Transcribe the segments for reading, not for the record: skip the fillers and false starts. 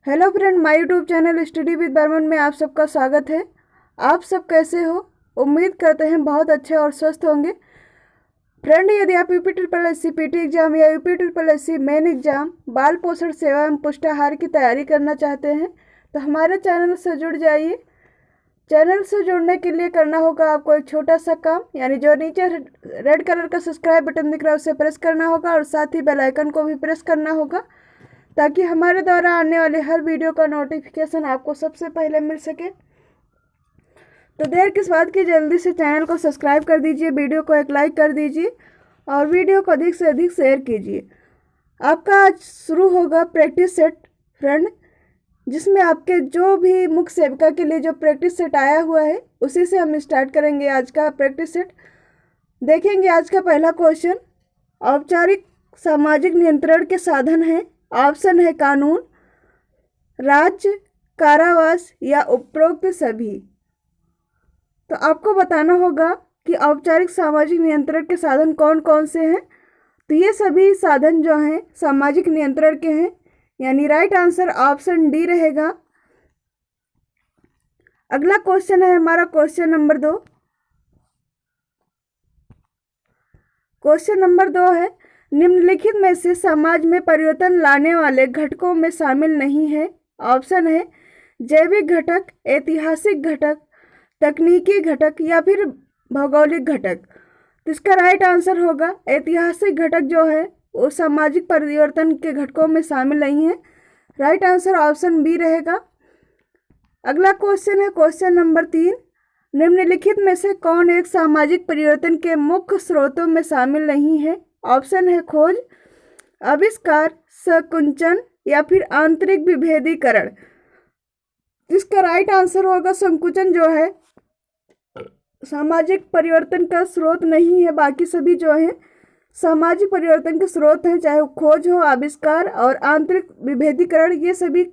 Hello friend, my YouTube channel study with Barman में आप सबका स्वागत है। आप सब कैसे हो? उम्मीद करते हैं बहुत अच्छे और स्वस्थ होंगे। फ्रेंड, यदि आप UP triple S C PT exam या UP triple S C main exam बाल पोषण सेवा एवं पुष्टाहार की तैयारी करना चाहते हैं तो हमारे चैनल से जुड़ जाइए। चैनल से जुड़ने के लिए करना होगा आपको एक छोटा सा काम, यानी जो नीचे रेड कलर का सब्सक्राइब बटन दिख रहा है उसे प्रेस करना होगा और साथ ही बेल आइकन को भी प्रेस करना होगा ताकि हमारे द्वारा आने वाले हर वीडियो का नोटिफिकेशन आपको सबसे पहले मिल सके। तो देर किस बात की, जल्दी से चैनल को सब्सक्राइब कर दीजिए, वीडियो को एक लाइक कर दीजिए और वीडियो को अधिक से अधिक शेयर कीजिए। आपका आज शुरू होगा प्रैक्टिस सेट फ्रेंड, जिसमें आपके जो भी मुख्य सेविका के लिए जो प्रैक्टिस सेट आया हुआ है उसी से हम स्टार्ट करेंगे आज का प्रैक्टिस सेट। देखेंगे आज का पहला क्वेश्चन, औपचारिक सामाजिक नियंत्रण के साधन है। ऑप्शन है कानून, राज्य, कारावास या उपरोक्त सभी। तो आपको बताना होगा कि औपचारिक सामाजिक नियंत्रण के साधन कौन कौन से हैं। तो ये सभी साधन जो हैं सामाजिक नियंत्रण के हैं, यानी राइट आंसर ऑप्शन डी रहेगा। अगला क्वेश्चन है हमारा क्वेश्चन नंबर 2। क्वेश्चन नंबर 2 है, निम्नलिखित में से समाज में परिवर्तन लाने वाले घटकों में शामिल नहीं है। ऑप्शन है जैविक घटक, ऐतिहासिक घटक, तकनीकी घटक या फिर भौगोलिक घटक। तो इसका राइट आंसर होगा ऐतिहासिक घटक जो है वो सामाजिक परिवर्तन के घटकों में शामिल नहीं है। राइट आंसर ऑप्शन बी रहेगा। अगला क्वेश्चन है क्वेश्चन नंबर 3, निम्नलिखित में से कौन एक सामाजिक परिवर्तन के मुख्य स्रोतों में शामिल नहीं है। ऑप्शन है खोज, आविष्कार, संकुचन या फिर आंतरिक विभेदीकरण। इसका राइट आंसर होगा संकुचन जो है सामाजिक परिवर्तन का स्रोत नहीं है। बाकी सभी जो है सामाजिक परिवर्तन के स्रोत हैं, चाहे वो खोज हो, आविष्कार और आंतरिक विभेदीकरण, ये सभी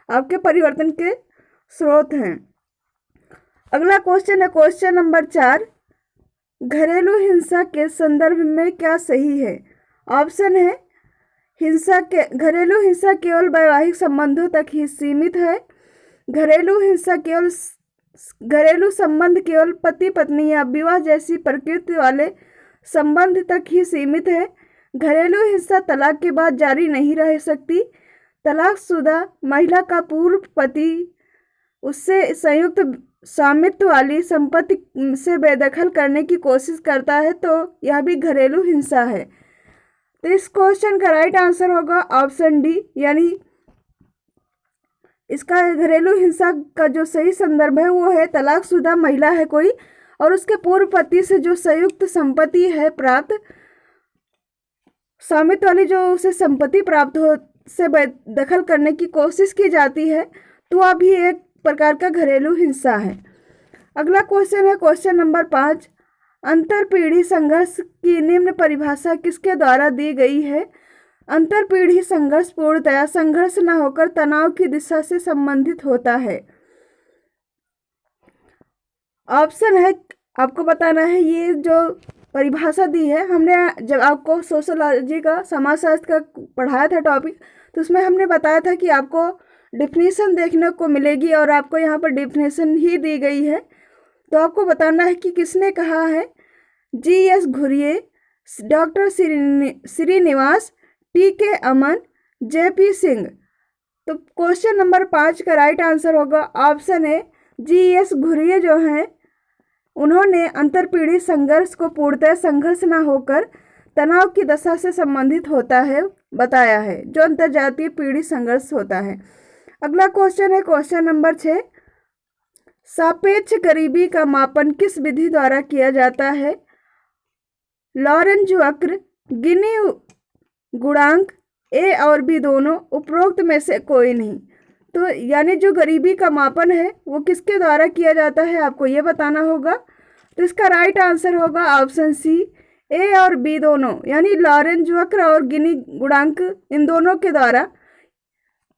आपके परिवर्तन के स्रोत हैं। अगला क्वेश्चन है क्वेश्चन नंबर 4, घरेलू हिंसा के संदर्भ में क्या सही है। ऑप्शन है घरेलू हिंसा केवल वैवाहिक संबंधों तक ही सीमित है। घरेलू संबंध केवल पति पत्नी या विवाह जैसी प्रकृति वाले संबंध तक ही सीमित है। घरेलू हिंसा तलाक के बाद जारी नहीं रह सकती। तलाकशुदा महिला का पूर्व पति उससे संयुक्त स्वामित्व वाली संपत्ति से बेदखल करने की कोशिश करता है तो यह भी घरेलू हिंसा है। तो इस क्वेश्चन का राइट आंसर होगा ऑप्शन डी, यानी इसका घरेलू हिंसा का जो सही संदर्भ है वो है तलाकशुदा महिला है कोई और उसके पूर्व पति से जो संयुक्त संपत्ति है प्राप्त, स्वामित्व वाली जो उसे संपत्ति प्राप्त हो से बेदखल करने की कोशिश की जाती है, तो वह भी एक प्रकार का घरेलू हिंसा है। अगला क्वेश्चन है क्वेश्चन नंबर 5, अंतरपीढ़ी संघर्ष की निम्न परिभाषा किसके द्वारा दी गई है। अंतरपीढ़ी संघर्ष पूर्णतया संघर्ष न होकर तनाव की दिशा से संबंधित होता है। ऑप्शन है, आपको बताना है ये जो परिभाषा दी है, हमने जब आपको सोशोलॉजी का समाजशास्त्र का पढ़ाया था टॉपिक, तो उसमें हमने बताया था कि आपको डिफिनीशन देखने को मिलेगी और आपको यहाँ पर डिफिनीशन ही दी गई है। तो आपको बताना है कि किसने कहा है। G S. Ghurye, doctor Srinivas, T K. Oommen, J P. Singh. तो क्वेश्चन नंबर 5 का राइट आंसर होगा ऑप्शन है जी.एस. घुरिये जो हैं उन्होंने अंतरपीढ़ी संघर्ष को पूर्णतः संघर्ष न होकर तनाव की दशा से संबंधित होता है बताया है, जो अंतरजातीय पीढ़ी संघर्ष होता है। अगला क्वेश्चन है क्वेश्चन नंबर 6, सापेक्ष गरीबी का मापन किस विधि द्वारा किया जाता है। लॉरेंज वक्र, गिनी गुणांक, ए और बी दोनों, उपरोक्त में से कोई नहीं। तो यानी जो गरीबी का मापन है वो किसके द्वारा किया जाता है आपको ये बताना होगा। तो इसका राइट आंसर होगा ऑप्शन सी, ए और बी दोनों, यानी लॉरेंज वक्र और गिनी गुणांक इन दोनों के द्वारा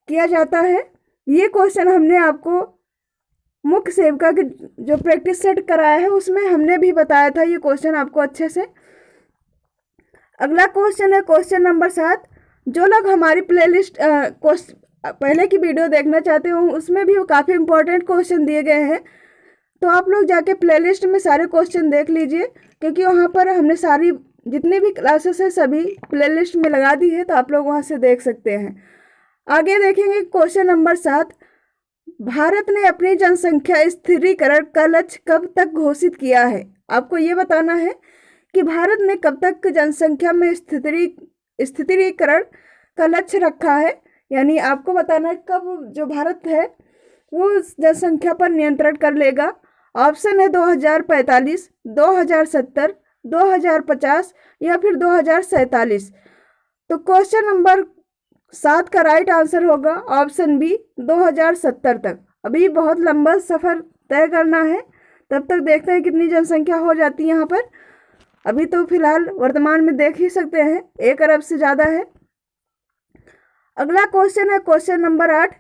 किया जाता है। ये क्वेश्चन हमने आपको मुख्य सेविका के जो प्रैक्टिस सेट कराया है उसमें हमने भी बताया था ये क्वेश्चन आपको अच्छे से। अगला क्वेश्चन है क्वेश्चन नंबर 7, जो लोग हमारी प्लेलिस्ट पहले की वीडियो देखना चाहते हो उसमें भी काफ़ी इंपॉर्टेंट क्वेश्चन दिए गए हैं, तो आप लोग जाके प्लेलिस्ट में सारे क्वेश्चन देख लीजिए, क्योंकि वहाँ पर हमने सारी जितनी भी क्लासेस है सभी प्लेलिस्ट में लगा दी है, तो आप लोग वहाँ से देख सकते हैं। आगे देखेंगे क्वेश्चन नंबर 7। भारत ने अपनी जनसंख्या स्थिरीकरण का लक्ष्य कब तक घोषित किया है? आपको ये बताना है कि भारत ने कब तक जनसंख्या में स्थिरीकरण का लक्ष्य रखा है, यानी आपको बताना है कब जो भारत है वो जनसंख्या पर नियंत्रण कर लेगा। ऑप्शन है 2045, 2070, 2050 या फिर 2047। तो क्वेश्चन नंबर 7 का राइट आंसर होगा ऑप्शन बी, 2070 तक। अभी बहुत लंबा सफ़र तय करना है, तब तक देखते हैं कितनी जनसंख्या हो जाती है यहाँ पर। अभी तो फिलहाल वर्तमान में देख ही सकते हैं 1 अरब से ज़्यादा है। अगला क्वेश्चन है क्वेश्चन नंबर 8।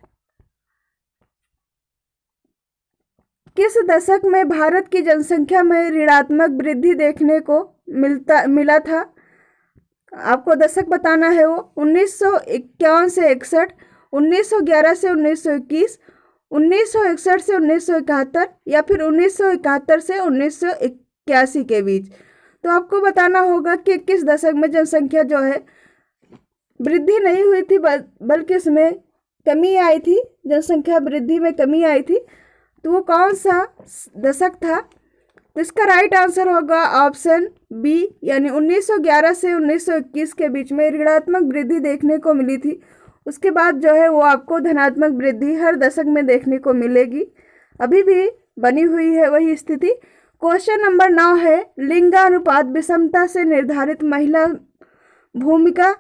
किस दशक में भारत की जनसंख्या में ऋणात्मक वृद्धि देखने को मिला था? आपको दशक बताना है वो 1951 से 61, 1911 से 1921, 1961 से 1971 या फिर 1971 से 1981 के बीच। तो आपको बताना होगा कि किस दशक में जनसंख्या जो है वृद्धि नहीं हुई थी, बल्कि इसमें कमी आई थी, जनसंख्या वृद्धि में कमी आई थी। तो वो कौन सा दशक था? तो इसका राइट आंसर होगा ऑप्शन बी, यानी 1911 से 1921 के बीच में ऋणात्मक वृद्धि देखने को मिली थी। उसके बाद जो है वो आपको धनात्मक वृद्धि हर दशक में देखने को मिलेगी। अभी भी बनी हुई है वही स्थिति। क्वेश्चन नंबर 9 है, लिंगानुपात विषमता से निर्धारित महिला भूमिका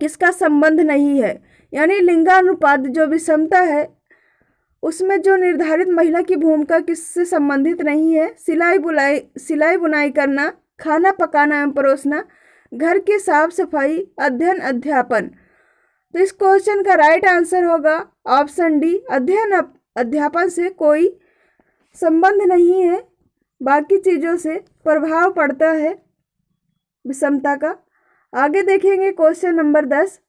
किसका संबंध नहीं है? यानी लिंगानुपात जो विषमता है उसमें जो निर्धारित महिला की भूमिका किससे संबंधित नहीं है? सिलाई बुनाई करना, खाना पकाना एवं परोसना, घर की साफ सफाई, अध्ययन अध्यापन। तो इस क्वेश्चन का राइट आंसर होगा ऑप्शन डी, अध्ययन अध्यापन से कोई संबंध नहीं है, बाकी चीज़ों से प्रभाव पड़ता है विषमता का। आगे देखेंगे क्वेश्चन नंबर 10।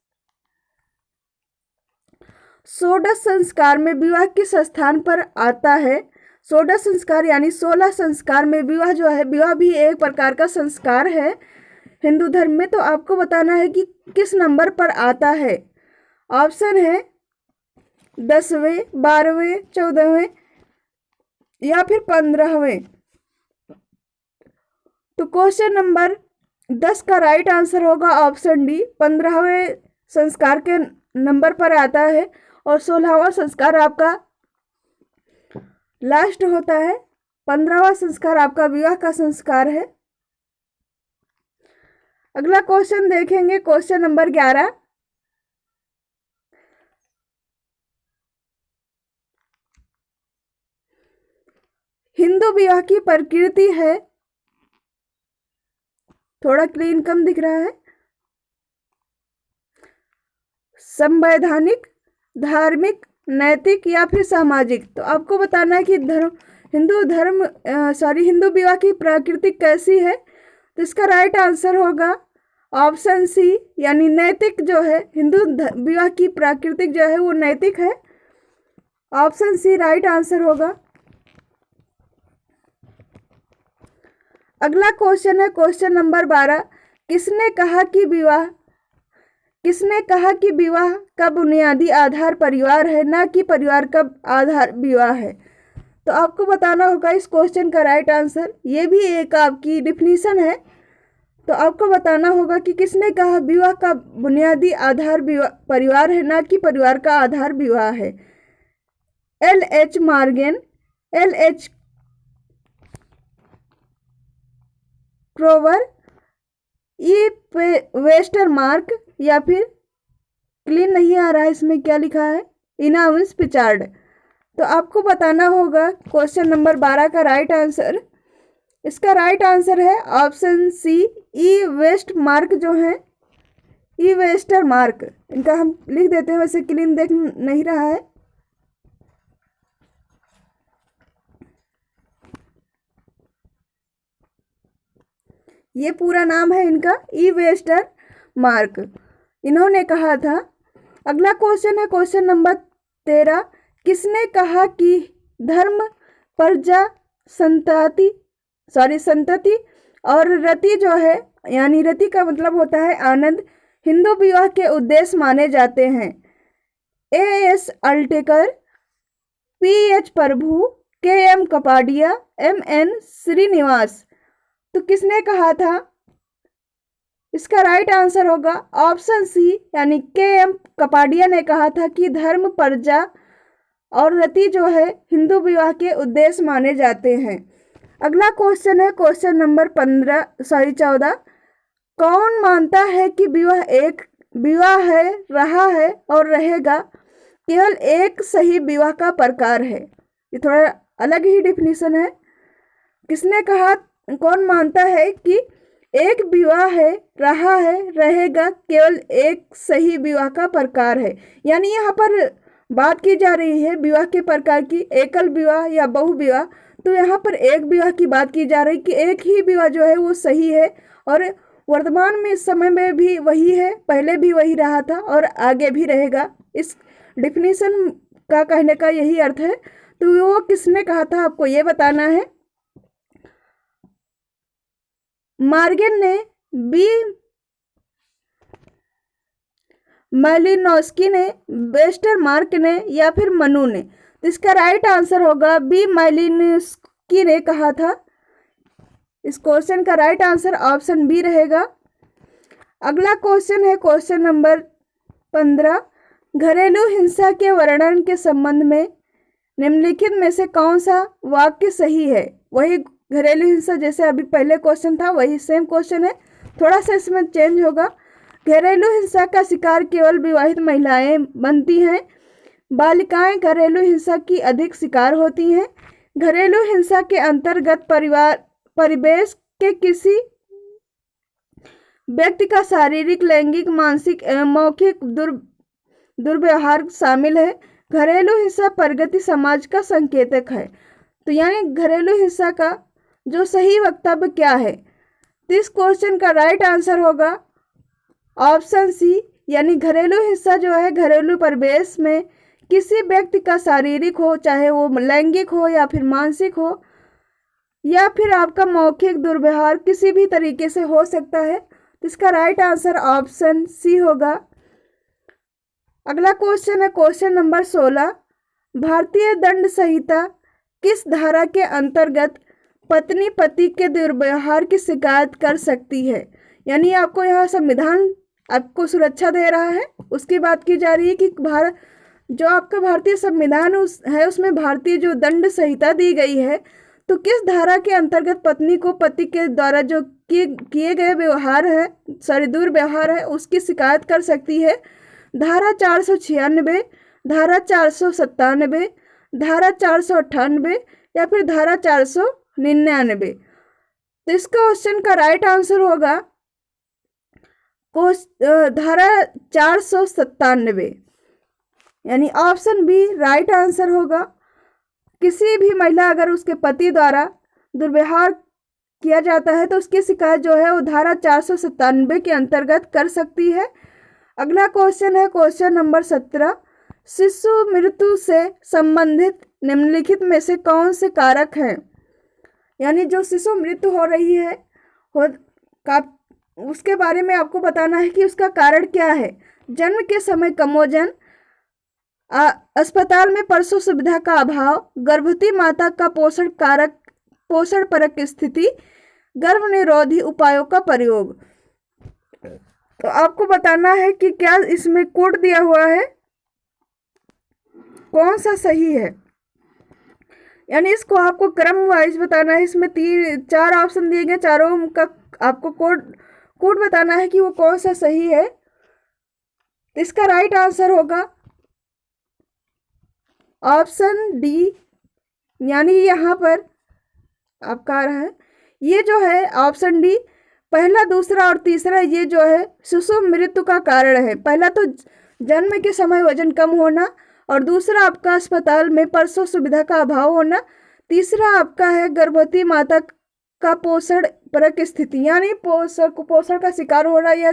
षोडश संस्कार में विवाह किस स्थान पर आता है? षोडश संस्कार यानी 16 संस्कार में विवाह जो है, विवाह भी एक प्रकार का संस्कार है हिंदू धर्म में। तो आपको बताना है कि किस नंबर पर आता है। ऑप्शन है 10वें, 12वें, 14वें या फिर 15वें। तो क्वेश्चन नंबर 10 का राइट आंसर होगा ऑप्शन डी, 15वें संस्कार के नंबर पर आता है और 16वां संस्कार आपका लास्ट होता है। 15वां संस्कार आपका विवाह का संस्कार है। अगला क्वेश्चन देखेंगे क्वेश्चन नंबर 11। हिंदू विवाह की प्रकृति है, थोड़ा क्लीन कम दिख रहा है, संवैधानिक, धार्मिक, नैतिक या फिर सामाजिक। तो आपको बताना है कि हिंदू विवाह की प्रकृति कैसी है। तो इसका राइट आंसर होगा ऑप्शन सी, यानी नैतिक जो है, हिंदू विवाह की प्रकृति जो है वो नैतिक है। ऑप्शन सी राइट आंसर होगा। अगला क्वेश्चन है क्वेश्चन नंबर 12। किसने कहा कि विवाह का बुनियादी आधार परिवार है, ना कि परिवार का आधार विवाह है? तो आपको बताना होगा इस क्वेश्चन का राइट आंसर। ये भी एक आपकी डिफिनीशन है, तो आपको बताना होगा कि किसने कहा विवाह का बुनियादी आधार परिवार है, ना कि परिवार का आधार विवाह है। L.H. Morgan, L.H. क्रोवर, ई वेस्टरमार्क या फिर क्लीन नहीं आ रहा है इसमें क्या लिखा है, इनाउंस पिचार्ड। तो आपको बताना होगा क्वेश्चन नंबर 12 का राइट आंसर। इसका राइट आंसर है ऑप्शन सी, ई वेस्टमार्क जो है, ई वेस्टरमार्क। इनका हम लिख देते हैं, वैसे क्लीन देख नहीं रहा है। ये पूरा नाम है इनका, ई वेस्टरमार्क। इन्होंने कहा था अगला क्वेश्चन है क्वेश्चन नंबर 13। किसने कहा कि धर्म, प्रजा, संतति और रति जो है, यानी रति का मतलब होता है आनंद, हिंदू विवाह के उद्देश्य माने जाते हैं? A.S. अल्टेकर, P.H. प्रभु, K.M. कपाडिया, M.N. श्रीनिवास। तो किसने कहा था? इसका राइट आंसर होगा ऑप्शन सी, यानी K.M. कपाडिया ने कहा था कि धर्म, प्रजा और रति जो है हिंदू विवाह के उद्देश्य माने जाते हैं। अगला क्वेश्चन है क्वेश्चन नंबर 14। कौन मानता है कि विवाह है, रहा है और रहेगा केवल एक सही विवाह का प्रकार है? ये थोड़ा अलग ही डिफिनीशन है। किसने कहा, कौन मानता है कि एक विवाह है, रहा है, रहेगा केवल एक सही विवाह का प्रकार है? यानी यहाँ पर बात की जा रही है विवाह के प्रकार की, एकल विवाह या बहु विवाह। तो यहाँ पर एक विवाह की बात की जा रही कि एक ही विवाह जो है वो सही है और वर्तमान में इस समय में भी वही है, पहले भी वही रहा था और आगे भी रहेगा। इस डिफिनीशन का कहने का यही अर्थ है। तो वो किसने कहा था आपको ये बताना है। मार्गन ने, बी मालिनोस्की ने, वेस्टरमार्क ने या फिर मनु ने? तो इसका राइट आंसर होगा बी मालिनोस्की ने कहा था। इस क्वेश्चन का राइट आंसर ऑप्शन बी रहेगा। अगला क्वेश्चन है क्वेश्चन नंबर 15। घरेलू हिंसा के वर्णन के संबंध में निम्नलिखित में से कौन सा वाक्य सही है? वही घरेलू हिंसा जैसे अभी पहले क्वेश्चन था वही सेम क्वेश्चन है, थोड़ा सा इसमें चेंज होगा। घरेलू हिंसा का शिकार केवल विवाहित महिलाएं बनती हैं। बालिकाएं घरेलू हिंसा की अधिक शिकार होती हैं। घरेलू हिंसा के अंतर्गत परिवेश के किसी व्यक्ति का शारीरिक, लैंगिक, मानसिक एवं मौखिक दुर्व्यवहार शामिल है। घरेलू हिंसा प्रगति समाज का संकेतक है। तो यानी घरेलू हिंसा का जो सही वक्तव्य क्या है? तो इस क्वेश्चन का राइट आंसर होगा ऑप्शन सी, यानी घरेलू हिंसा जो है घरेलू परिवेश में किसी व्यक्ति का शारीरिक हो, चाहे वो लैंगिक हो या फिर मानसिक हो या फिर आपका मौखिक दुर्व्यवहार किसी भी तरीके से हो सकता है। तो इसका राइट आंसर ऑप्शन सी होगा। अगला क्वेश्चन है क्वेश्चन नंबर 16। भारतीय दंड संहिता किस धारा के अंतर्गत पत्नी पति के दुर्व्यवहार की शिकायत कर सकती है? यानी आपको यहाँ संविधान आपको सुरक्षा दे रहा है, उसकी बात की जा रही है कि जो आपका भारतीय संविधान है उसमें भारतीय जो दंड संहिता दी गई है, तो किस धारा के अंतर्गत पत्नी को पति के द्वारा जो किए गए व्यवहार है, दुर्व्यवहार है, उसकी शिकायत कर सकती है? धारा 496, धारा 497, धारा 498 या फिर धारा 499? तो इस क्वेश्चन का राइट आंसर होगा धारा 497, यानी ऑप्शन बी राइट आंसर होगा। किसी भी महिला अगर उसके पति द्वारा दुर्व्यवहार किया जाता है तो उसकी शिकायत जो है वो धारा 497 के अंतर्गत कर सकती है। अगला क्वेश्चन है क्वेश्चन नंबर 17। शिशु मृत्यु से संबंधित निम्नलिखित में से कौन से कारक हैं? यानी जो शिशु मृत्यु हो रही है उसके बारे में आपको बताना है कि उसका कारण क्या है। जन्म के समय कम वजन, अस्पताल में प्रसव सुविधा का अभाव, गर्भवती माता का पोषण परक स्थिति, गर्भ निरोधी उपायों का प्रयोग। तो आपको बताना है कि क्या इसमें कोड दिया हुआ है, कौन सा सही है। यानी इसको आपको क्रम वाइज बताना है। इसमें 4 ऑप्शन दिए गए, चारों का आपको कोड बताना है कि वो कौन सा सही है। तो इसका राइट आंसर होगा ऑप्शन डी, यानी यहाँ पर आपका आ रहा है ये जो है ऑप्शन डी, पहला, दूसरा और तीसरा ये जो है शिशु मृत्यु का कारण है। पहला तो जन्म के समय वजन कम होना, और दूसरा आपका अस्पताल में प्रसव सुविधा का अभाव होना, तीसरा आपका है गर्भवती माता का पोषण परक स्थिति, यानी पोषण का शिकार होना या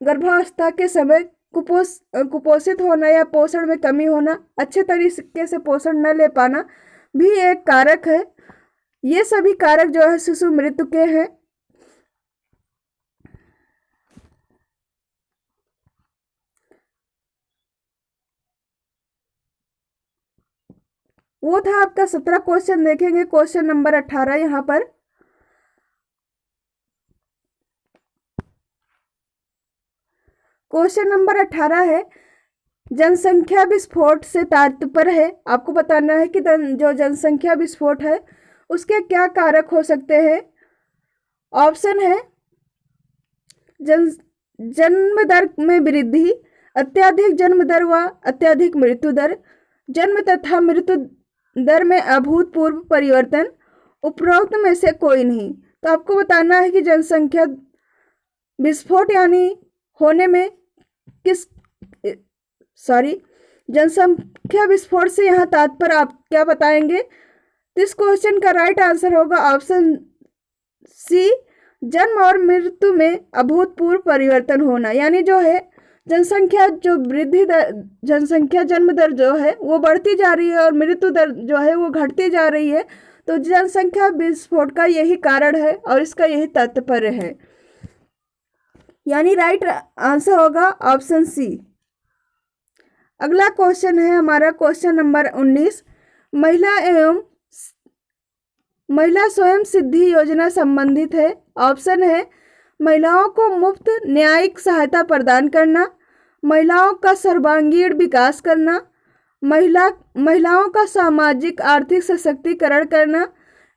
गर्भावस्था के समय कुपोषित होना या पोषण में कमी होना, अच्छे तरीके से पोषण न ले पाना भी एक कारक है। ये सभी कारक जो है शिशु मृत्यु के हैं। वो था आपका 17 क्वेश्चन। देखेंगे क्वेश्चन नंबर 18 यहाँ पर। क्वेश्चन नंबर 18 है, जनसंख्या विस्फोट से तात्पर्य है। आपको बताना है कि जो जनसंख्या विस्फोट है उसके क्या कारक हो सकते हैं। ऑप्शन है जन्म दर में वृद्धि, अत्यधिक जन्म दर व अत्यधिक मृत्यु दर, जन्म तथा मृत्यु दर में अभूतपूर्व परिवर्तन, उपरोक्त में से कोई नहीं। तो आपको बताना है कि जनसंख्या विस्फोट यानी होने में जनसंख्या विस्फोट से यहाँ तात्पर्य आप क्या बताएंगे। तो इस क्वेश्चन का राइट आंसर होगा ऑप्शन सी, जन्म और मृत्यु में अभूतपूर्व परिवर्तन होना। यानी जो है जनसंख्या जो वृद्धि दर, जनसंख्या जन्म दर जो है वो बढ़ती जा रही है और मृत्यु दर जो है वो घटती जा रही है। तो जनसंख्या विस्फोट का यही कारण है और इसका यही तात्पर्य है। यानी राइट आंसर होगा ऑप्शन सी। अगला क्वेश्चन है हमारा क्वेश्चन नंबर 19, महिला स्वयं सिद्धि योजना संबंधित है। ऑप्शन है महिलाओं को मुफ्त न्यायिक सहायता प्रदान करना, महिलाओं का सर्वांगीण विकास करना, महिलाओं का सामाजिक आर्थिक सशक्तिकरण करना,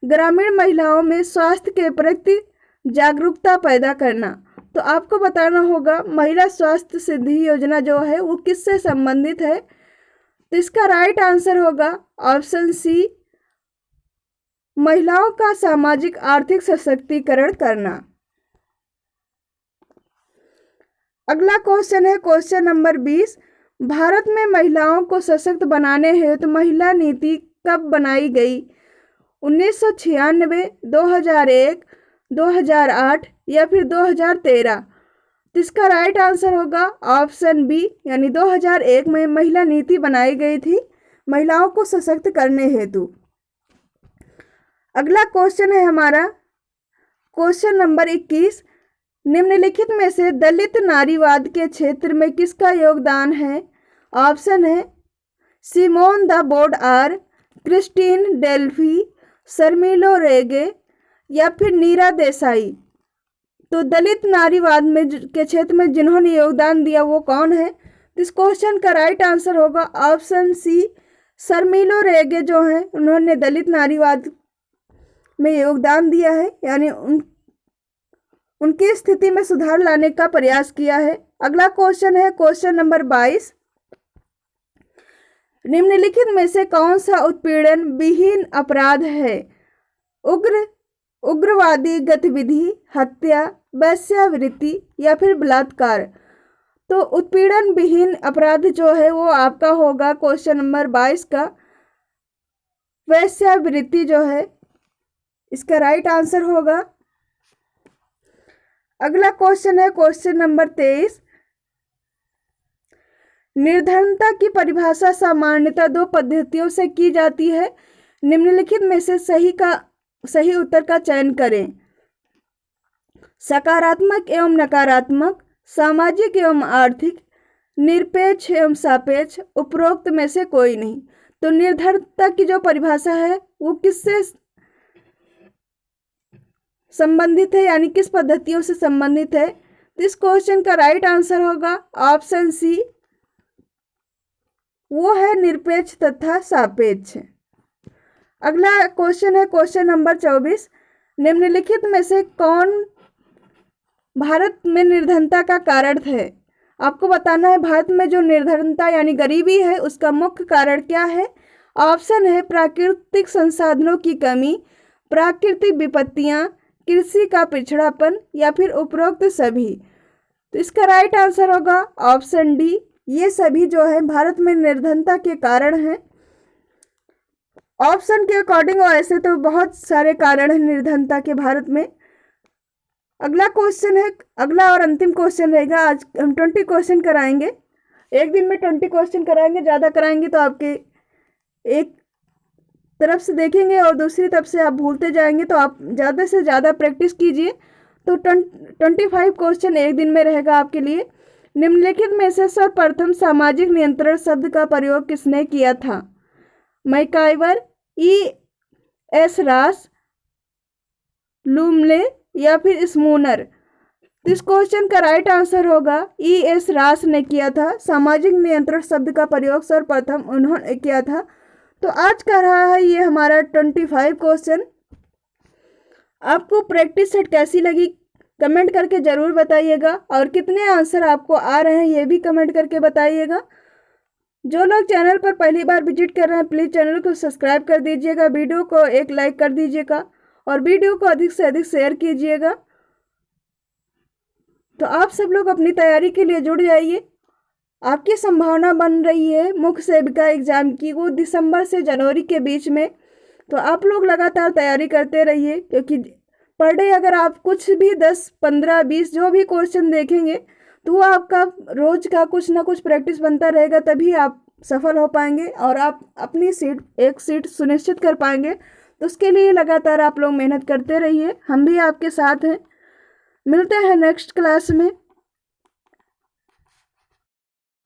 ग्रामीण महिलाओं में स्वास्थ्य के प्रति जागरूकता पैदा करना। तो आपको बताना होगा महिला स्वास्थ्य सिद्धि योजना जो है वो किससे संबंधित है। तो इसका राइट आंसर होगा ऑप्शन सी, महिलाओं का सामाजिक आर्थिक सशक्तिकरण करना। अगला क्वेश्चन है क्वेश्चन नंबर 20, भारत में महिलाओं को सशक्त बनाने हेतु तो महिला नीति कब बनाई गई। 1996, 2001, 2008 या फिर 2013। तो इसका राइट आंसर होगा ऑप्शन बी, यानी 2001 में महिला नीति बनाई गई थी महिलाओं को सशक्त करने हेतु। अगला क्वेश्चन है हमारा क्वेश्चन नंबर 21, निम्नलिखित में से दलित नारीवाद के क्षेत्र में किसका योगदान है। ऑप्शन है सिमोन द बोडआर, क्रिस्टीन डेल्फी, शर्मिलो रेगे या फिर नीरा देसाई। तो दलित नारीवाद में के क्षेत्र में जिन्होंने योगदान दिया वो कौन है। तो इस क्वेश्चन का राइट आंसर होगा ऑप्शन सी, शर्मिलो रेगे जो हैं उन्होंने दलित नारीवाद में योगदान दिया है, यानी उनकी स्थिति में सुधार लाने का प्रयास किया है। अगला क्वेश्चन है क्वेश्चन नंबर 22, निम्नलिखित में से कौन सा उत्पीड़न विहीन अपराध है। उग्रवादी गतिविधि, हत्या, वेश्यावृत्ति या फिर बलात्कार। तो उत्पीड़न विहीन अपराध जो है वो आपका होगा क्वेश्चन नंबर 22 का वेश्यावृत्ति जो है इसका राइट आंसर होगा। अगला क्वेश्चन है क्वेश्चन नंबर 23, निर्धनता की परिभाषा सामान्यतः दो पद्धतियों से की जाती है। निम्नलिखित में से सही उत्तर का चयन करें। सकारात्मक एवं नकारात्मक, सामाजिक एवं आर्थिक, निरपेक्ष एवं सापेक्ष, उपरोक्त में से कोई नहीं। तो निर्धनता की जो परिभाषा है वो किससे संबंधित है, यानी किस पद्धतियों से संबंधित है। तो इस क्वेश्चन का राइट आंसर होगा ऑप्शन सी, वो है निरपेक्ष तथा सापेक्ष। अगला क्वेश्चन है क्वेश्चन नंबर 24, निम्नलिखित में से कौन भारत में निर्धनता का कारण है। आपको बताना है भारत में जो निर्धनता यानी गरीबी है उसका मुख्य कारण क्या है। ऑप्शन है प्राकृतिक संसाधनों की कमी, प्राकृतिक विपत्तियां, कृषि का पिछड़ापन या फिर उपरोक्त सभी। तो इसका राइट आंसर होगा ऑप्शन डी, ये सभी जो है भारत में निर्धनता के कारण हैं। ऑप्शन के अकॉर्डिंग ऐसे तो बहुत सारे कारण हैं निर्धनता के भारत में। अगला क्वेश्चन है, अगला और अंतिम क्वेश्चन रहेगा, आज हम 20 क्वेश्चन कराएंगे। एक दिन में 20 क्वेश्चन कराएंगे, ज़्यादा कराएंगे तो आपके एक तरफ से देखेंगे और दूसरी तरफ से आप भूलते जाएंगे। तो आप ज़्यादा से ज़्यादा प्रैक्टिस कीजिए। तो 25 क्वेश्चन एक दिन में रहेगा आपके लिए। निम्नलिखित में से सर्वप्रथम सामाजिक नियंत्रण शब्द का प्रयोग किसने किया था? MacIver, E.S. रास, लूमले या फिर स्मूनर? तो इस क्वेश्चन का राइट आंसर होगा E.S. रास ने किया था। सामाजिक नियंत्रण शब्द का प्रयोग सर्वप्रथम उन्होंने किया था। तो आज का रहा है ये हमारा 25 क्वेश्चन। आपको प्रैक्टिस सेट कैसी लगी कमेंट करके ज़रूर बताइएगा, और कितने आंसर आपको आ रहे हैं ये भी कमेंट करके बताइएगा। जो लोग चैनल पर पहली बार विजिट कर रहे हैं प्लीज़ चैनल को सब्सक्राइब कर दीजिएगा, वीडियो को एक लाइक कर दीजिएगा और वीडियो को अधिक से अधिक शेयर कीजिएगा। तो आप सब लोग अपनी तैयारी के लिए जुड़ जाइए। आपकी संभावना बन रही है मुख्य सेविका एग्ज़ाम की, वो दिसंबर से जनवरी के बीच में। तो आप लोग लगातार तैयारी करते रहिए, क्योंकि पर डे अगर आप कुछ भी 10, 15, 20 जो भी क्वेश्चन देखेंगे तो वो आपका रोज़ का कुछ ना कुछ प्रैक्टिस बनता रहेगा, तभी आप सफल हो पाएंगे और आप अपनी एक सीट सुनिश्चित कर पाएंगे। तो उसके लिए लगातार आप लोग मेहनत करते रहिए, हम भी आपके साथ हैं। मिलते हैं नेक्स्ट क्लास में।